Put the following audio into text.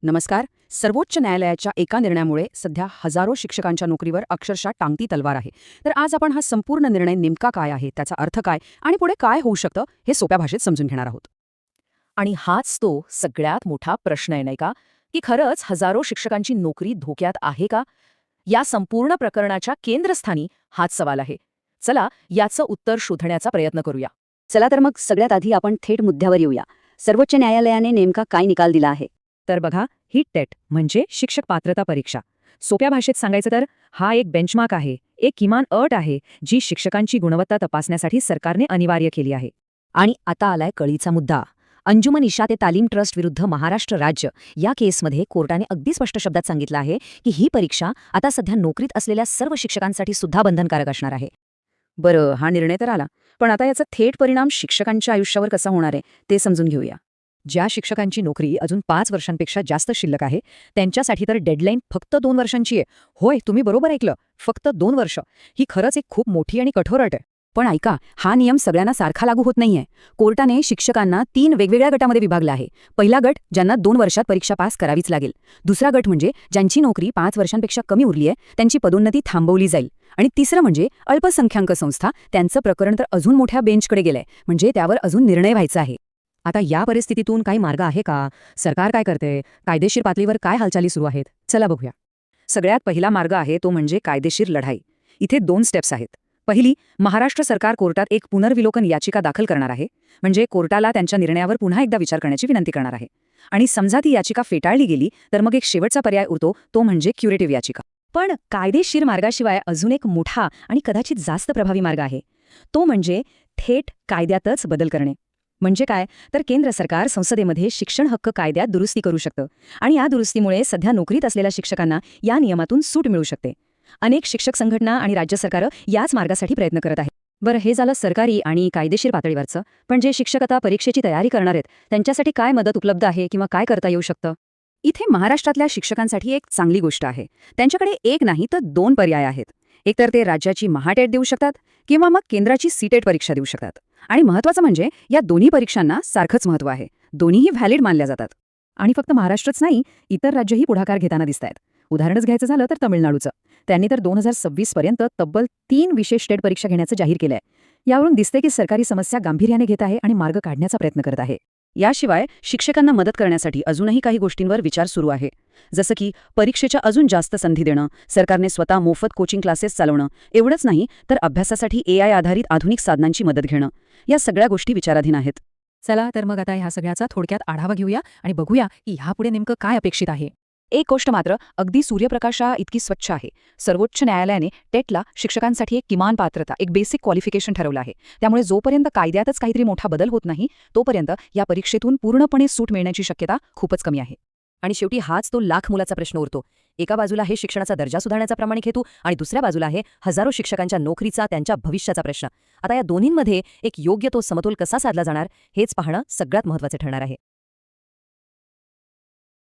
नमस्कार. सर्वोच्च न्यायालयाच्या एका निर्णयामुळे सध्या हजारो शिक्षकांच्या नोकरीवर अक्षरशः टांगती तलवार आहे. तर आज आपण हा संपूर्ण निर्णय नेमका काय आहे, त्याचा अर्थ काय आणि पुढे काय होऊ शकतं हे सोप्या भाषेत समजून घेणार आहोत. आणि हाच तो सगळ्यात मोठा प्रश्न आहे, नाही का? की खरंच हजारो शिक्षकांची नोकरी धोक्यात आहे का? या संपूर्ण प्रकरणाच्या केंद्रस्थानी हाच सवाल आहे. चला याचं उत्तर शोधण्याचा प्रयत्न करूया. चला तर मग सगळ्यात आधी आपण थेट मुद्द्यावर येऊया. सर्वोच्च न्यायालयाने नेमका काय निकाल दिला आहे? तर बघा, ही टेट म्हणजे शिक्षक पात्रता परीक्षा. सोप्या भाषेत सांगायचं तर हा एक बेंचमार्क आहे, एक किमान अट आहे, जी शिक्षकांची गुणवत्ता तपासण्यासाठी सरकारने अनिवार्य केली आहे. आणि आता आलाय कळीचा मुद्दा. अंजुमन इशाते तालीम ट्रस्ट विरुद्ध महाराष्ट्र राज्य या केसमध्ये कोर्टाने अगदी स्पष्ट शब्दात सांगितलं आहे की ही परीक्षा आता सध्या नोकरीत असलेल्या सर्व शिक्षकांसाठी सुद्धा बंधनकारक असणार आहे. बरं, हा निर्णय तर आला, पण आता याचा थेट परिणाम शिक्षकांच्या आयुष्यावर कसा होणार आहे ते समजून घेऊया. ज्या शिक्षकांची नोकरी अजून 5 वर्षांपेक्षा जास्त शिल्लक आहे, त्यांच्यासाठी तर डेडलाईन फक्त 2 वर्षांची आहे. होय, तुम्ही बरोबर ऐकलं, फक्त 2 वर्ष. ही खरंच एक खूप मोठी आणि कठोर अट आहे. पण ऐका, हा नियम सगळ्यांना सारखा लागू होत नाहीये. कोर्टाने शिक्षकांना 3 वेगवेगळ्या गटामध्ये विभागला आहे. पहिला गट ज्यांना 2 वर्षात परीक्षा पास करावीच लागेल. दुसरा गट म्हणजे ज्यांची नोकरी 5 वर्षांपेक्षा कमी उरली आहे, त्यांची पदोन्नती थांबवली जाईल. आणि तिसरं म्हणजे अल्पसंख्याक संस्था, त्यांचं प्रकरण तर अजून मोठ्या बेंचकडे गेलंय, म्हणजे त्यावर अजून निर्णय व्हायचा आहे. आता या परिस्थितीतून काही मार्ग आहे का? सरकार काय करते? कायदेशीर पातळीवर काय हालचाली सुरू आहेत? चला बघूया. सगळ्यात पहिला मार्ग आहे तो म्हणजे कायदेशीर लढाई. इथे 2 स्टेप्स आहेत. पहिली, महाराष्ट्र सरकार कोर्टात एक पुनर्विलोकन याचिका दाखल करणार आहे, म्हणजे कोर्टाला त्यांच्या निर्णयावर पुन्हा एकदा विचार करण्याची विनंती करणार आहे. आणि समजा ती याचिका फेटाळली गेली तर मग एक शेवटचा पर्याय उरतो, तो म्हणजे क्युरेटिव्ह याचिका. पण कायदेशीर मार्गाशिवाय अजून एक मोठा आणि कदाचित जास्त प्रभावी मार्ग आहे. तो म्हणजे थेट कायद्यातच बदल करणे. म्हणजे काय? तर केंद्र सरकार संसदेमध्ये शिक्षण हक्क कायद्यात दुरुस्ती करू शकतं आणि या दुरुस्तीमुळे सध्या नोकरीत असलेल्या शिक्षकांना या नियमातून सूट मिळू शकते. अनेक शिक्षक संघटना आणि राज्य सरकारं याच मार्गासाठी प्रयत्न करत आहेत. बरं, हे झालं सरकारी आणि कायदेशीर पातळीवरचं. पण जे शिक्षक आता परीक्षेची तयारी करणार आहेत, त्यांच्यासाठी काय मदत उपलब्ध आहे किंवा काय करता येऊ शकतं? इथे महाराष्ट्रातल्या शिक्षकांसाठी एक चांगली गोष्ट आहे. त्यांच्याकडे एक नाही तर 2 पर्याय आहेत. एकतर ते राज्याची महाटेट देऊ शकतात किंवा मग केंद्राची सीटेट परीक्षा देऊ शकतात. आणि महत्त्वाचं म्हणजे या दोन्ही परीक्षांना सारखंच महत्त्व आहे. दोन्हीही व्हॅलिड मानल्या जातात. आणि फक्त महाराष्ट्रच नाही, इतर राज्यही पुढाकार घेताना दिसतायत. उदाहरणच घ्यायचं झालं तर तमिळनाडूचं. त्यांनी तर 2026 पर्यंत तब्बल 3 विशेष टेट परीक्षा घेण्याचं जाहीर केलंय. यावरून दिसते की सरकारी समस्या गांभीर्याने घेत आहे आणि मार्ग काढण्याचा प्रयत्न करत आहे. याशिवाय शिक्षकांना मदत करण्यासाठी अजूनही काही गोष्टींवर विचार सुरू आहे. जसं की परीक्षेच्या अजून जास्त संधी देणं, सरकारने स्वतः मोफत कोचिंग क्लासेस चालवणं, एवढंच नाही तर अभ्यासासाठी AI आधारित आधुनिक साधनांची मदत घेणं. या सगळ्या गोष्टी विचाराधीन आहेत. चला तर मग आता ह्या सगळ्याचा थोडक्यात आढावा घेऊया आणि बघूया की ह्यापुढे नेमकं काय अपेक्षित आहे. एक गोष्ट मात्र अगदी सूर्यप्रकाशा इतकी स्वच्छ आहे. सर्वोच्च न्यायालयाने टेटला शिक्षकांसाठी एक किमान पात्रता, एक बेसिक क्वालिफिकेशन ठरवलं आहे. त्यामुळे जोपर्यंत कायद्यातच काहीतरी मोठा बदल होत नाही, तोपर्यंत या परीक्षेतून पूर्णपणे सूट मिळण्याची शक्यता खूपच कमी आहे. आणि शेवटी हाच तो लाख मुलाचा प्रश्न उरतो. एका बाजूला आहे शिक्षणाचा दर्जा सुधारण्याचा प्रामाणिक हेतू आणि दुसऱ्या बाजूला आहे हजारो शिक्षकांच्या नोकरीचा, त्यांच्या भविष्याचा प्रश्न. आता या दोन्हींमध्ये एक योग्य तो समतोल कसा साधला जाणार, हेच पाहणं सगळ्यात महत्त्वाचे ठरणार आहे.